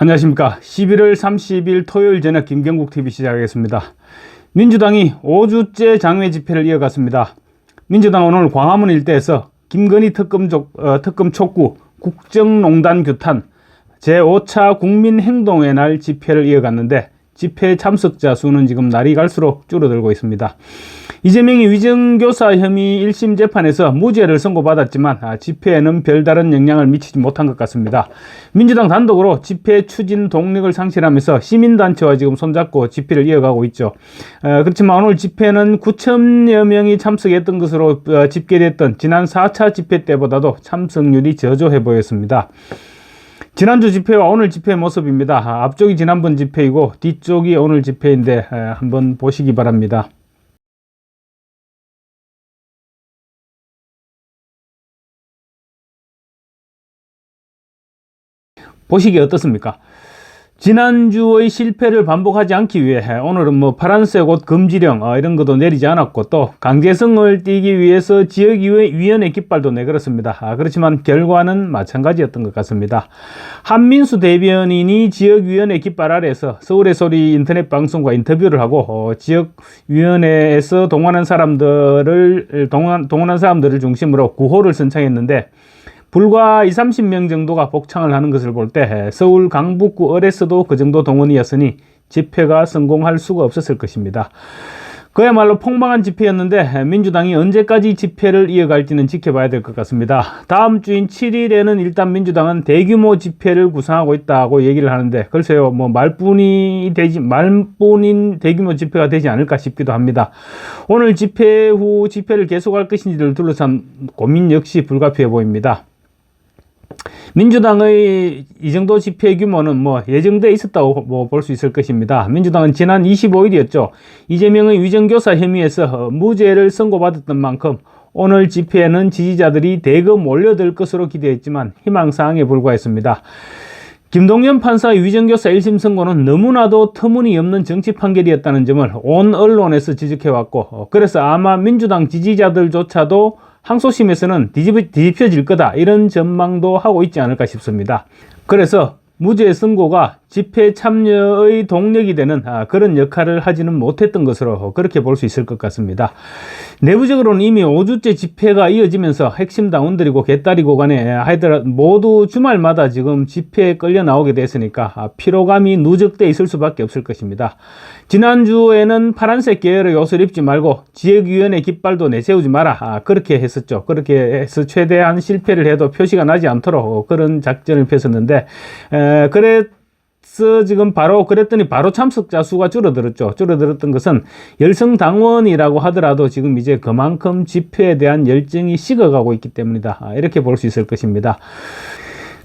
안녕하십니까. 11월 30일 토요일 저녁 김경국TV 시작하겠습니다. 민주당이 5주째 장외 집회를 이어갔습니다. 민주당은 오늘 광화문 일대에서 김건희 특검 촉구, 국정농단 규탄, 제5차 국민행동의 날 집회를 이어갔는데 집회 참석자 수는 지금 날이 갈수록 줄어들고 있습니다. 이재명이 위정교사 혐의 1심 재판에서 무죄를 선고받았지만 집회에는 별다른 영향을 미치지 못한 것 같습니다. 민주당 단독으로 집회 추진 동력을 상실하면서 시민단체와 지금 손잡고 집회를 이어가고 있죠. 그렇지만 오늘 집회는 9천여 명이 참석했던 것으로 집계됐던 지난 4차 집회 때보다도 참석률이 저조해 보였습니다. 지난주 집회와 오늘 집회의 모습입니다. 앞쪽이 지난번 집회이고 뒤쪽이 오늘 집회인데 한번 보시기 바랍니다. 보시기에 어떻습니까? 지난주의 실패를 반복하지 않기 위해 오늘은 파란색 옷 금지령 이런 것도 내리지 않았고 또 강제성을 띠기 위해서 지역위원회 깃발도 내걸었습니다. 그렇지만 결과는 마찬가지였던 것 같습니다. 한민수 대변인이 지역위원회 깃발 아래에서 서울의 소리 인터넷 방송과 인터뷰를 하고 지역위원회에서 동원한 사람들을 중심으로 구호를 선창했는데 불과 20-30명 정도가 복창을 하는 것을 볼 때 서울 강북구 을에서도 그 정도 동원이었으니 집회가 성공할 수가 없었을 것입니다. 그야말로 폭망한 집회였는데 민주당이 언제까지 집회를 이어갈지는 지켜봐야 될 것 같습니다. 다음 주인 7일에는 일단 민주당은 대규모 집회를 구상하고 있다고 얘기를 하는데 글쎄요, 말뿐인 대규모 집회가 되지 않을까 싶기도 합니다. 오늘 집회 후 집회를 계속할 것인지를 둘러싼 고민 역시 불가피해 보입니다. 민주당의 이 정도 집회 규모는 예정돼 있었다고 볼 수 있을 것입니다. 민주당은 지난 25일이었죠. 이재명의 위정교사 혐의에서 무죄를 선고받았던 만큼 오늘 집회에는 지지자들이 대거 몰려들 것으로 기대했지만 희망사항에 불과했습니다. 김동연 판사의 위정교사 1심 선고는 너무나도 터무니없는 정치 판결이었다는 점을 온 언론에서 지적해왔고 그래서 아마 민주당 지지자들조차도 항소심에서는 뒤집혀질 거다 이런 전망도 하고 있지 않을까 싶습니다. 그래서 무죄 선고가 집회 참여의 동력이 되는 그런 역할을 하지는 못했던 것으로 그렇게 볼 수 있을 것 같습니다. 내부적으로는 이미 5주째 집회가 이어지면서 핵심 당원들이고 개딸이고 간에 모두 주말마다 지금 집회에 끌려 나오게 됐으니까 피로감이 누적돼 있을 수밖에 없을 것입니다. 지난주에는 파란색 계열의 옷을 입지 말고 지역위원회 깃발도 내세우지 마라 그렇게 했었죠. 그렇게 해서 최대한 실패를 해도 표시가 나지 않도록 그런 작전을 폈었는데 그랬더니 바로 참석자 수가 줄어들었죠. 줄어들었던 것은 열성당원이라고 하더라도 지금 이제 그만큼 집회에 대한 열정이 식어가고 있기 때문이다. 이렇게 볼 수 있을 것입니다.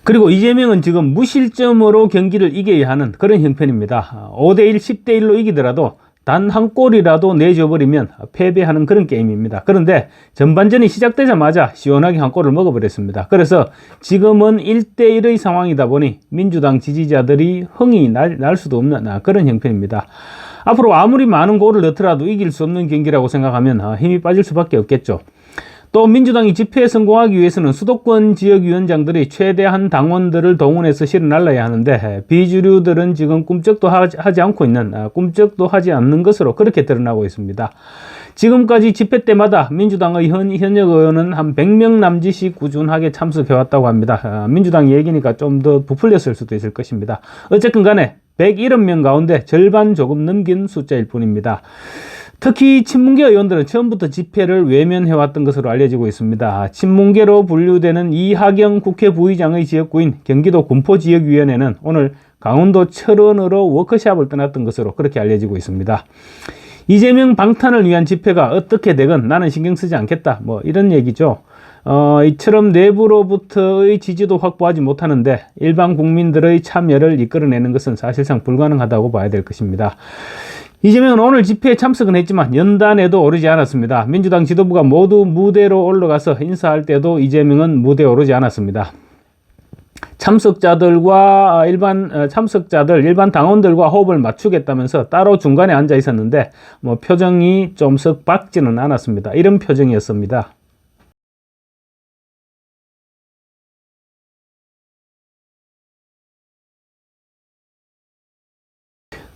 그리고 이재명은 지금 무실점으로 경기를 이겨야 하는 그런 형편입니다. 5대1, 10대1로 이기더라도 단 한 골이라도 내줘버리면 패배하는 그런 게임입니다. 그런데 전반전이 시작되자마자 시원하게 한 골을 먹어버렸습니다. 그래서 지금은 1대1의 상황이다 보니 민주당 지지자들이 흥이 날 수도 없는 그런 형편입니다. 앞으로 아무리 많은 골을 넣더라도 이길 수 없는 경기라고 생각하면 힘이 빠질 수밖에 없겠죠. 또 민주당이 집회에 성공하기 위해서는 수도권 지역위원장들이 최대한 당원들을 동원해서 실어 날라야 하는데 비주류들은 지금 꿈쩍도 하지 않는 것으로 그렇게 드러나고 있습니다. 지금까지 집회 때마다 민주당의 현역 의원은 한 100명 남짓이 꾸준하게 참석해왔다고 합니다. 민주당 얘기니까 좀 더 부풀렸을 수도 있을 것입니다. 어쨌든 간에 170명 가운데 절반 조금 넘긴 숫자일 뿐입니다. 특히 친문계 의원들은 처음부터 집회를 외면해왔던 것으로 알려지고 있습니다. 친문계로 분류되는 이하경 국회 부의장의 지역구인 경기도 군포지역위원회는 오늘 강원도 철원으로 워크숍을 떠났던 것으로 그렇게 알려지고 있습니다. 이재명 방탄을 위한 집회가 어떻게 되건 나는 신경 쓰지 않겠다 이런 얘기죠. 이처럼 내부로부터의 지지도 확보하지 못하는데 일반 국민들의 참여를 이끌어내는 것은 사실상 불가능하다고 봐야 될 것입니다. 이재명은 오늘 집회에 참석은 했지만 연단에도 오르지 않았습니다. 민주당 지도부가 모두 무대로 올라가서 인사할 때도 이재명은 무대에 오르지 않았습니다. 일반 당원들과 호흡을 맞추겠다면서 따로 중간에 앉아 있었는데 표정이 좀 썩 밝지는 않았습니다. 이런 표정이었습니다.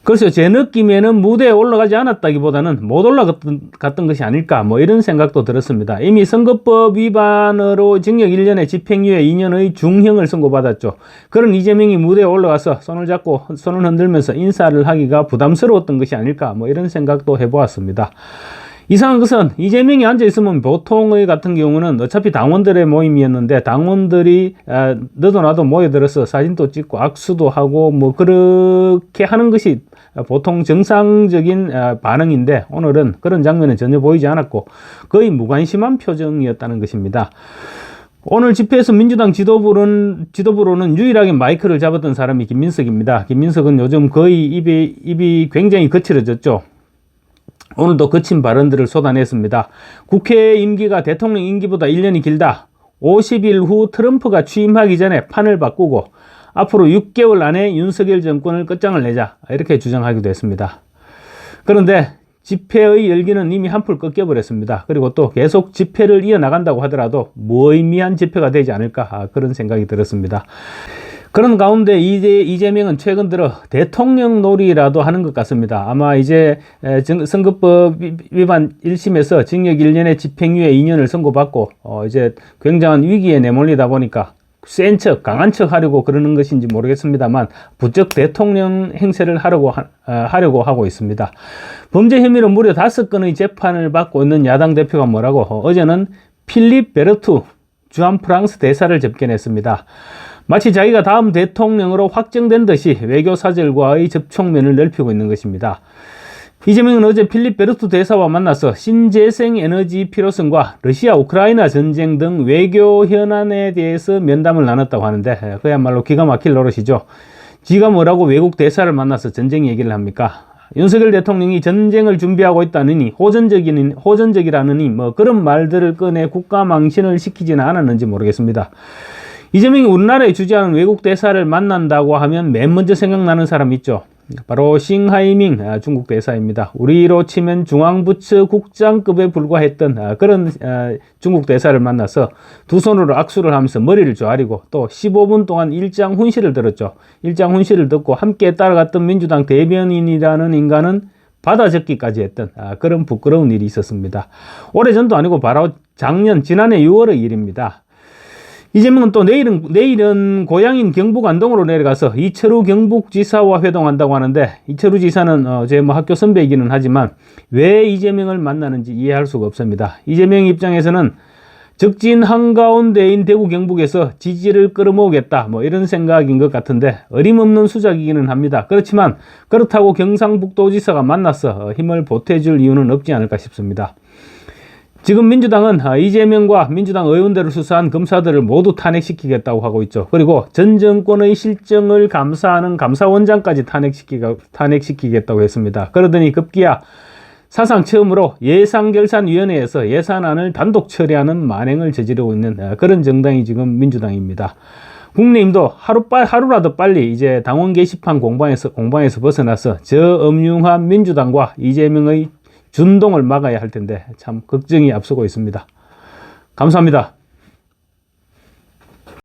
그래서 제 느낌에는 무대에 올라가지 않았다기보다는 못 올라갔던 것이 아닐까 뭐 이런 생각도 들었습니다. 이미 선거법 위반으로 징역 1년에 집행유예 2년의 중형을 선고받았죠. 그런 이재명이 무대에 올라가서 손을 잡고 손을 흔들면서 인사를 하기가 부담스러웠던 것이 아닐까 뭐 이런 생각도 해보았습니다. 이상한 것은 이재명이 앉아있으면 보통의 같은 경우는 어차피 당원들의 모임이었는데 당원들이 너도 나도 모여들어서 사진도 찍고 악수도 하고 뭐 그렇게 하는 것이 보통 정상적인 반응인데 오늘은 그런 장면은 전혀 보이지 않았고 거의 무관심한 표정이었다는 것입니다. 오늘 집회에서 민주당 지도부로는 유일하게 마이크를 잡았던 사람이 김민석입니다. 김민석은 요즘 거의 입이 굉장히 거칠어졌죠. 오늘도 거친 발언들을 쏟아냈습니다. 국회 임기가 대통령 임기보다 1년이 길다. 50일 후 트럼프가 취임하기 전에 판을 바꾸고 앞으로 6개월 안에 윤석열 정권을 끝장을 내자 이렇게 주장하기도 했습니다. 그런데 집회의 열기는 이미 한풀 꺾여버렸습니다. 그리고 또 계속 집회를 이어나간다고 하더라도 무의미한 집회가 되지 않을까 그런 생각이 들었습니다. 그런 가운데 이재명은 최근 들어 대통령 놀이라도 하는 것 같습니다. 아마 이제 선거법 위반 1심에서 징역 1년에 집행유예 2년을 선고받고 이제 굉장한 위기에 내몰리다 보니까 센 척, 강한 척 하려고 그러는 것인지 모르겠습니다만 부쩍 대통령 행세를 하려고 하고 있습니다. 범죄 혐의로 무려 5건의 재판을 받고 있는 야당 대표가 뭐라고 어제는 필립 베르투 주한 프랑스 대사를 접견했습니다. 마치 자기가 다음 대통령으로 확정된 듯이 외교사절과의 접촉면을 넓히고 있는 것입니다. 이재명은 어제 필립 베르투 대사와 만나서 신재생 에너지 필요성과 러시아 우크라이나 전쟁 등 외교 현안에 대해서 면담을 나눴다고 하는데 그야말로 기가 막힐 노릇이죠. 지가 뭐라고 외국 대사를 만나서 전쟁 얘기를 합니까? 윤석열 대통령이 전쟁을 준비하고 있다느니 호전적이라느니 뭐 그런 말들을 꺼내 국가 망신을 시키지는 않았는지 모르겠습니다. 이재명이 우리나라에 주재하는 외국 대사를 만난다고 하면 맨 먼저 생각나는 사람 있죠. 바로 싱하이밍 중국 대사입니다. 우리로 치면 중앙부처 국장급에 불과했던 그런 중국 대사를 만나서 두 손으로 악수를 하면서 머리를 조아리고 또 15분 동안 일장 훈시를 들었죠. 일장 훈시를 듣고 함께 따라갔던 민주당 대변인이라는 인간은 받아 적기까지 했던 그런 부끄러운 일이 있었습니다. 오래전도 아니고 바로 지난해 6월의 일입니다. 이재명은 또 내일은 고향인 경북 안동으로 내려가서 이철우 경북지사와 회동한다고 하는데 이철우 지사는 제 학교 선배이기는 하지만 왜 이재명을 만나는지 이해할 수가 없습니다. 이재명 입장에서는 적진 한가운데인 대구 경북에서 지지를 끌어모으겠다 뭐 이런 생각인 것 같은데 어림없는 수작이기는 합니다. 그렇지만 그렇다고 경상북도지사가 만나서 힘을 보태줄 이유는 없지 않을까 싶습니다. 지금 민주당은 이재명과 민주당 의원들을 수사한 검사들을 모두 탄핵시키겠다고 하고 있죠. 그리고 전 정권의 실정을 감사하는 감사원장까지 탄핵시키겠다고 했습니다. 그러더니 급기야 사상 처음으로 예산결산위원회에서 예산안을 단독 처리하는 만행을 저지르고 있는 그런 정당이 지금 민주당입니다. 국민의힘도 하루라도 빨리 이제 당원 게시판 공방에서 벗어나서 저 엄중한 민주당과 이재명의 준동을 막아야 할 텐데 참 걱정이 앞서고 있습니다. 감사합니다.